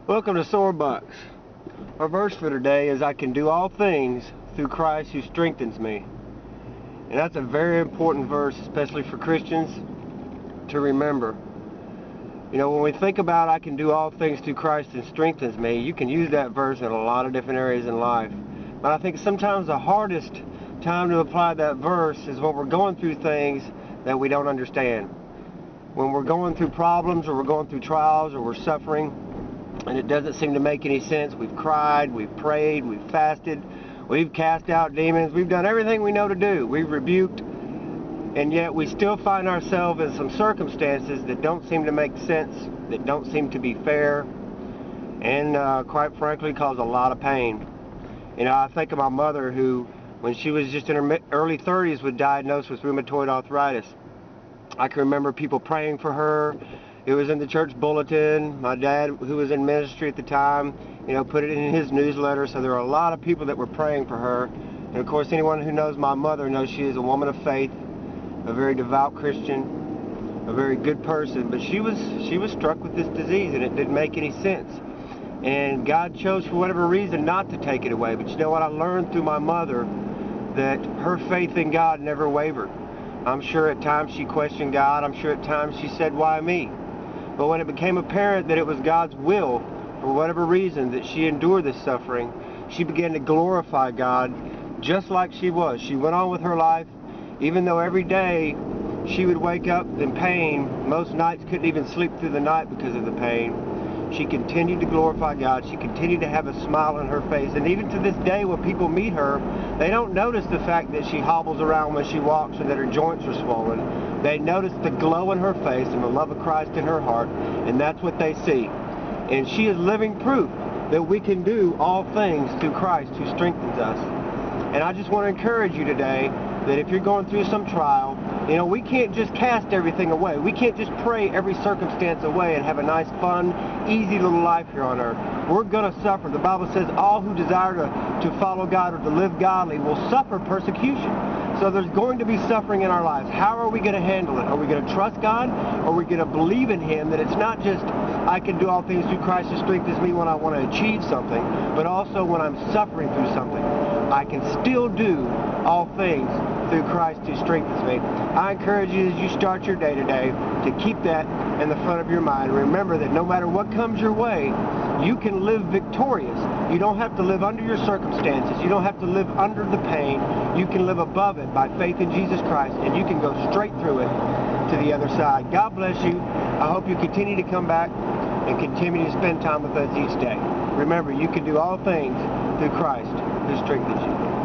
Welcome to Swordbox. Our verse for today is, I can do all things through Christ who strengthens me. And that's a very important verse, especially for Christians, to remember. You know, when we think about I can do all things through Christ who strengthens me, you can use that verse in a lot of different areas in life. But I think sometimes the hardest time to apply that verse is when we're going through things that we don't understand. When we're going through problems, or we're going through trials, or we're suffering, and it doesn't seem to make any sense. We've cried, we've prayed, we've fasted, we've cast out demons, we've done everything we know to do. We've rebuked, and yet we still find ourselves in some circumstances that don't seem to make sense, that don't seem to be fair, and quite frankly cause a lot of pain. You know, I think of my mother who, when she was just in her early 30s, was diagnosed with rheumatoid arthritis. I can remember people praying for her. It was in the church bulletin. My dad, who was in ministry at the time, you know, put it in his newsletter. So there were a lot of people that were praying for her. And of course, anyone who knows my mother knows she is a woman of faith, a very devout Christian, a very good person. But she was struck with this disease, and it didn't make any sense. And God chose, for whatever reason, not to take it away. But you know what? I learned through my mother that her faith in God never wavered. I'm sure at times she questioned God. I'm sure at times she said, "Why me?" But when it became apparent that it was God's will, for whatever reason, that she endured this suffering, she began to glorify God just like she was. She went on with her life, even though every day she would wake up in pain. Most nights couldn't even sleep through the night because of the pain. She continued to glorify God. She continued to have a smile on her face. And even to this day, when people meet her, they don't notice the fact that she hobbles around when she walks or that her joints are swollen. They notice the glow in her face and the love of Christ in her heart, and that's what they see. And she is living proof that we can do all things through Christ who strengthens us. And I just want to encourage you today that if you're going through some trial, you know, we can't just cast everything away. We can't just pray every circumstance away and have a nice, fun, easy little life here on earth. We're going to suffer. The Bible says all who desire to follow God or to live godly will suffer persecution. So there's going to be suffering in our lives. How are we going to handle it? Are we going to trust God? Or are we going to believe in Him that it's not just I can do all things through Christ who strengthens me when I want to achieve something, but also when I'm suffering through something, I can still do all things through Christ who strengthens me. I encourage you, as you start your day today, to keep that in the front of your mind. Remember that no matter what comes your way, you can live victorious. You don't have to live under your circumstances. You don't have to live under the pain. You can live above it by faith in Jesus Christ, and you can go straight through it to the other side. God bless you. I hope you continue to come back and continue to spend time with us each day. Remember, you can do all things through Christ who strengthens you.